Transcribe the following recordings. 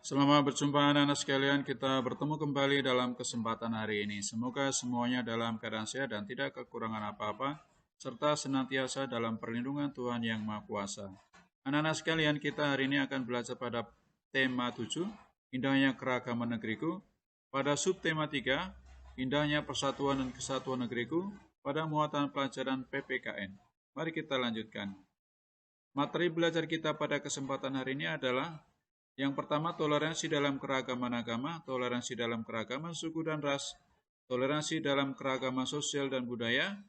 Selamat berjumpa anak-anak sekalian, kita bertemu kembali dalam kesempatan hari ini. Semoga semuanya dalam keadaan sehat dan tidak kekurangan apa-apa, serta senantiasa dalam perlindungan Tuhan Yang Maha Kuasa. Anak-anak sekalian, kita hari ini akan belajar pada tema 7, indahnya keragaman negeriku. Pada subtema 3, indahnya persatuan dan kesatuan negeriku, pada muatan pelajaran PPKN. Mari kita lanjutkan. Materi belajar kita pada kesempatan hari ini adalah yang pertama, toleransi dalam keragaman agama, toleransi dalam keragaman suku dan ras, toleransi dalam keragaman sosial dan budaya,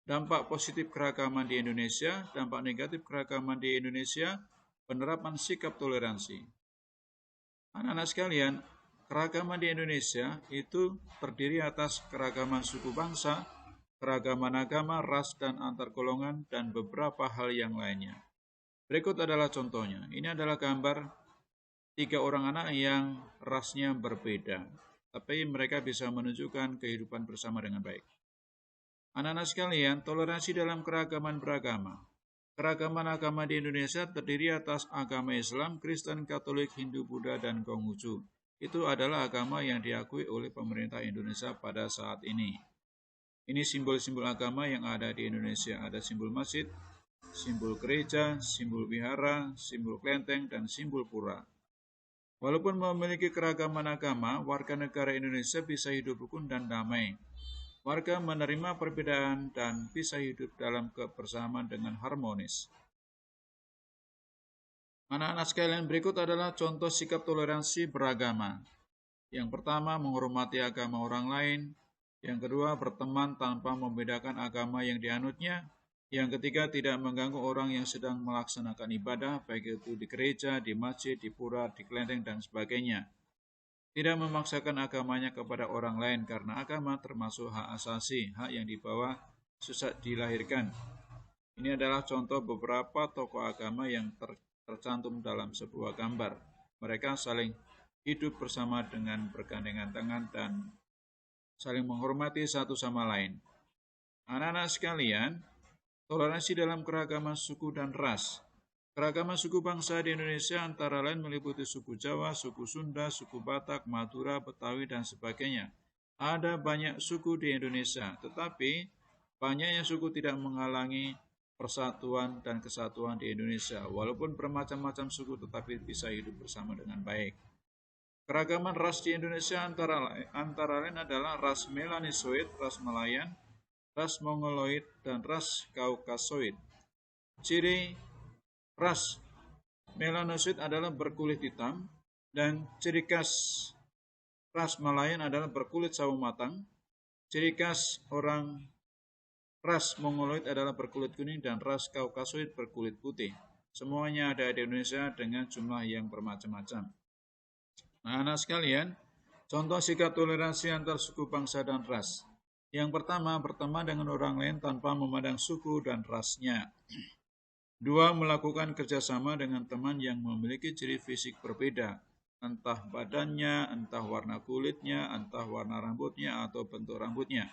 dampak positif keragaman di Indonesia, dampak negatif keragaman di Indonesia, penerapan sikap toleransi. Anak-anak sekalian, keragaman di Indonesia itu terdiri atas keragaman suku bangsa, keragaman agama, ras, dan antar golongan, dan beberapa hal yang lainnya. Berikut adalah contohnya. Ini adalah gambar 3 orang anak yang rasnya berbeda, tapi mereka bisa menunjukkan kehidupan bersama dengan baik. Anak-anak sekalian, toleransi dalam keragaman beragama. Keragaman agama di Indonesia terdiri atas agama Islam, Kristen, Katolik, Hindu, Buddha, dan Konghucu. Itu adalah agama yang diakui oleh pemerintah Indonesia pada saat ini. Ini simbol-simbol agama yang ada di Indonesia. Ada simbol masjid, simbol gereja, simbol wihara, simbol kelenteng, dan simbol pura. Walaupun memiliki keragaman agama, warga negara Indonesia bisa hidup rukun dan damai. Warga menerima perbedaan dan bisa hidup dalam kebersamaan dengan harmonis. Anak-anak sekalian, berikut adalah contoh sikap toleransi beragama. Yang pertama, menghormati agama orang lain. Yang kedua, berteman tanpa membedakan agama yang dianutnya. Yang ketiga, tidak mengganggu orang yang sedang melaksanakan ibadah, baik itu di gereja, di masjid, di pura, di kelenteng, dan sebagainya. Tidak memaksakan agamanya kepada orang lain karena agama termasuk hak asasi, hak yang dibawa sejak dilahirkan. Ini adalah contoh beberapa tokoh agama yang tercantum dalam sebuah gambar. Mereka saling hidup bersama dengan bergandengan tangan dan saling menghormati satu sama lain. Anak-anak sekalian, toleransi dalam keragaman suku dan ras. Keragaman suku bangsa di Indonesia antara lain meliputi suku Jawa, suku Sunda, suku Batak, Madura, Betawi, dan sebagainya. Ada banyak suku di Indonesia, tetapi banyaknya suku tidak menghalangi persatuan dan kesatuan di Indonesia. Walaupun bermacam-macam suku tetapi bisa hidup bersama dengan baik. Keragaman ras di Indonesia antara lain adalah ras Melanosoid, ras Malayan, ras Mongoloid, dan ras Kaukasoid. Ciri ras Melanosoid adalah berkulit hitam, dan ciri khas ras Malayan adalah berkulit sawo matang. Ciri khas orang ras Mongoloid adalah berkulit kuning, dan ras Kaukasoid berkulit putih. Semuanya ada di Indonesia dengan jumlah yang bermacam-macam. Nah, anak sekalian, contoh sikap toleransi antar suku bangsa dan ras. Yang pertama, berteman dengan orang lain tanpa memandang suku dan rasnya. 2. Melakukan kerjasama dengan teman yang memiliki ciri fisik berbeda, entah badannya, entah warna kulitnya, entah warna rambutnya, atau bentuk rambutnya.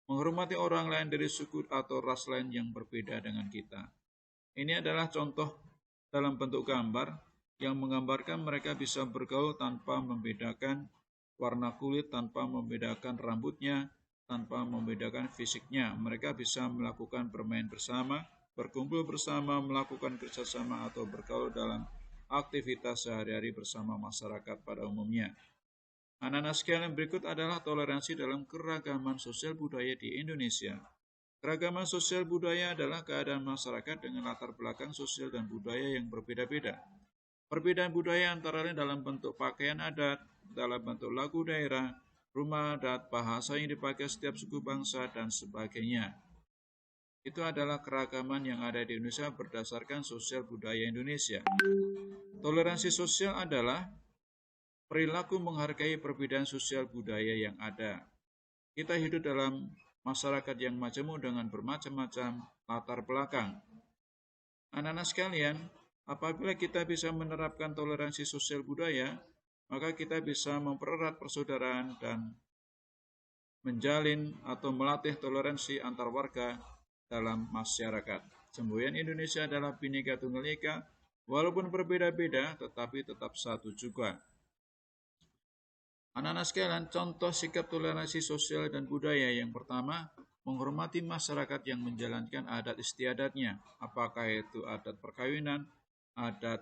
Menghormati orang lain dari suku atau ras lain yang berbeda dengan kita. Ini adalah contoh dalam bentuk gambar yang menggambarkan mereka bisa bergaul tanpa membedakan warna kulit, tanpa membedakan rambutnya, tanpa membedakan fisiknya. Mereka bisa melakukan bermain bersama, berkumpul bersama, melakukan kerjasama, atau bergaul dalam aktivitas sehari-hari bersama masyarakat pada umumnya. Anak-anak sekalian, berikut adalah toleransi dalam keragaman sosial budaya di Indonesia. Keragaman sosial budaya adalah keadaan masyarakat dengan latar belakang sosial dan budaya yang berbeda-beda. Perbedaan budaya antara lain dalam bentuk pakaian adat, dalam bentuk lagu daerah, rumah adat, bahasa yang dipakai setiap suku bangsa, dan sebagainya. Itu adalah keragaman yang ada di Indonesia berdasarkan sosial budaya Indonesia. Toleransi sosial adalah perilaku menghargai perbedaan sosial budaya yang ada. Kita hidup dalam masyarakat yang majemuk dengan bermacam-macam latar belakang. Anak-anak sekalian, apabila kita bisa menerapkan toleransi sosial budaya, maka kita bisa mempererat persaudaraan dan menjalin atau melatih toleransi antar warga dalam masyarakat. Semboyan Indonesia adalah Bhinneka Tunggal Ika, walaupun berbeda-beda tetapi tetap satu juga. Anak-anak sekalian, contoh sikap toleransi sosial dan budaya yang pertama, menghormati masyarakat yang menjalankan adat istiadatnya. Apakah itu adat perkawinan, adat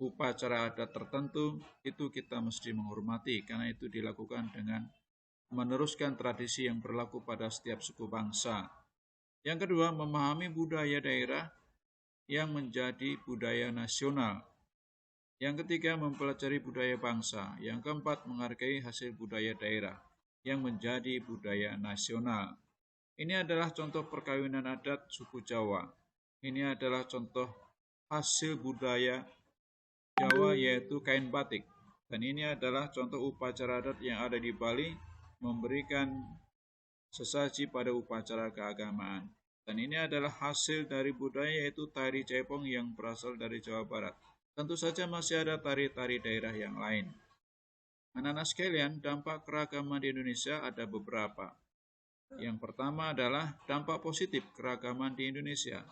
upacara adat tertentu, itu kita mesti menghormati karena itu dilakukan dengan meneruskan tradisi yang berlaku pada setiap suku bangsa. Yang kedua, memahami budaya daerah yang menjadi budaya nasional. Yang ketiga, mempelajari budaya bangsa. Yang keempat, menghargai hasil budaya daerah yang menjadi budaya nasional. Ini adalah contoh perkawinan adat suku Jawa. Ini adalah contoh hasil budaya Jawa yaitu kain batik. Dan ini adalah contoh upacara adat yang ada di Bali memberikan sesaji pada upacara keagamaan. Dan ini adalah hasil dari budaya yaitu tari cepong yang berasal dari Jawa Barat. Tentu saja masih ada tari-tari daerah yang lain. Anak-anak sekalian, dampak keragaman di Indonesia ada beberapa. Yang pertama adalah dampak positif keragaman di Indonesia.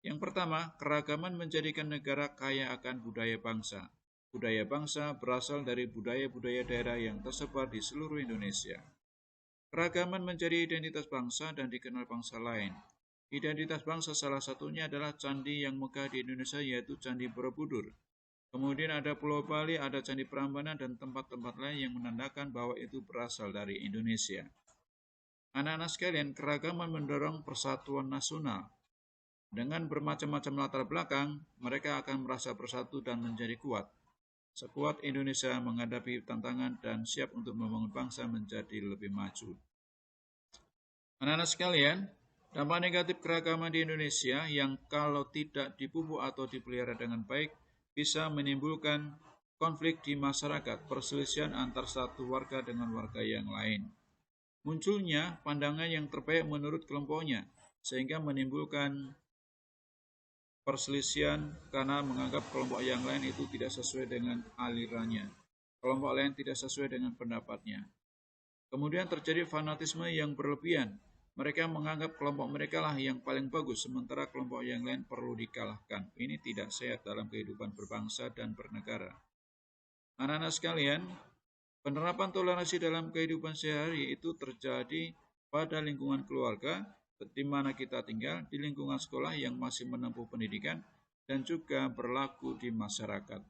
Yang pertama, keragaman menjadikan negara kaya akan budaya bangsa. Budaya bangsa berasal dari budaya-budaya daerah yang tersebar di seluruh Indonesia. Keragaman menjadi identitas bangsa dan dikenal bangsa lain. Identitas bangsa salah satunya adalah candi yang megah di Indonesia yaitu Candi Borobudur. Kemudian ada Pulau Bali, ada Candi Prambanan dan tempat-tempat lain yang menandakan bahwa itu berasal dari Indonesia. Anak-anak sekalian, keragaman mendorong persatuan nasional. Dengan bermacam-macam latar belakang, mereka akan merasa bersatu dan menjadi kuat. Sekuat Indonesia menghadapi tantangan dan siap untuk membangun bangsa menjadi lebih maju. Anak-anak sekalian, dampak negatif keragaman di Indonesia yang kalau tidak dipupuk atau dipelihara dengan baik, bisa menimbulkan konflik di masyarakat, perselisihan antar satu warga dengan warga yang lain. Munculnya pandangan yang terbaik menurut kelompoknya, sehingga menimbulkan perselisihan karena menganggap kelompok yang lain itu tidak sesuai dengan alirannya. Kelompok lain tidak sesuai dengan pendapatnya. Kemudian terjadi fanatisme yang berlebihan. Mereka menganggap kelompok mereka lah yang paling bagus, sementara kelompok yang lain perlu dikalahkan. Ini tidak sehat dalam kehidupan berbangsa dan bernegara. Anak-anak sekalian, penerapan toleransi dalam kehidupan sehari itu terjadi pada lingkungan keluarga, di mana kita tinggal, di lingkungan sekolah yang masih menempuh pendidikan, dan juga berlaku di masyarakat.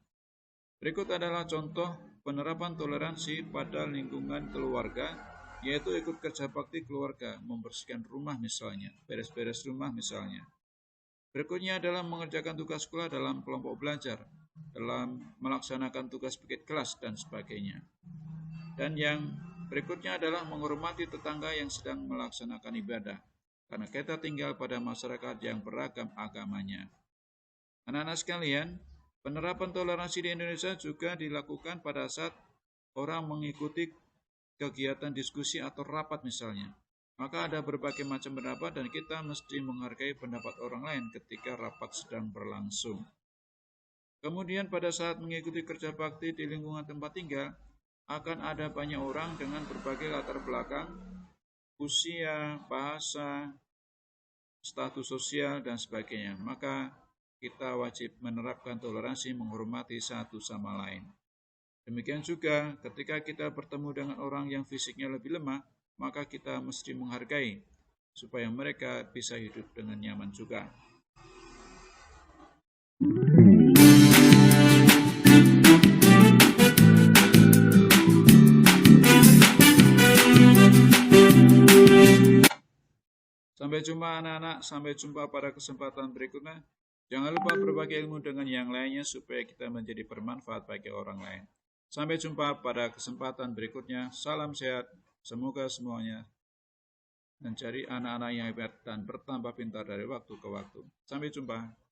Berikut adalah contoh penerapan toleransi pada lingkungan keluarga, yaitu ikut kerja bakti keluarga, membersihkan rumah misalnya, beres-beres rumah misalnya. Berikutnya adalah mengerjakan tugas sekolah dalam kelompok belajar, dalam melaksanakan tugas pikir kelas, dan sebagainya. Dan yang berikutnya adalah menghormati tetangga yang sedang melaksanakan ibadah, karena kita tinggal pada masyarakat yang beragam agamanya. Anak-anak sekalian, penerapan toleransi di Indonesia juga dilakukan pada saat orang mengikuti kegiatan diskusi atau rapat misalnya. Maka ada berbagai macam pendapat dan kita mesti menghargai pendapat orang lain ketika rapat sedang berlangsung. Kemudian pada saat mengikuti kerja bakti di lingkungan tempat tinggal, akan ada banyak orang dengan berbagai latar belakang, usia, bahasa, status sosial, dan sebagainya. Maka kita wajib menerapkan toleransi, menghormati satu sama lain. Demikian juga ketika kita bertemu dengan orang yang fisiknya lebih lemah, maka kita mesti menghargai supaya mereka bisa hidup dengan nyaman juga. Sampai jumpa anak-anak, sampai jumpa pada kesempatan berikutnya. Jangan lupa berbagi ilmu dengan yang lainnya supaya kita menjadi bermanfaat bagi orang lain. Sampai jumpa pada kesempatan berikutnya. Salam sehat, semoga semuanya mencari anak-anak yang hebat dan bertambah pintar dari waktu ke waktu. Sampai jumpa.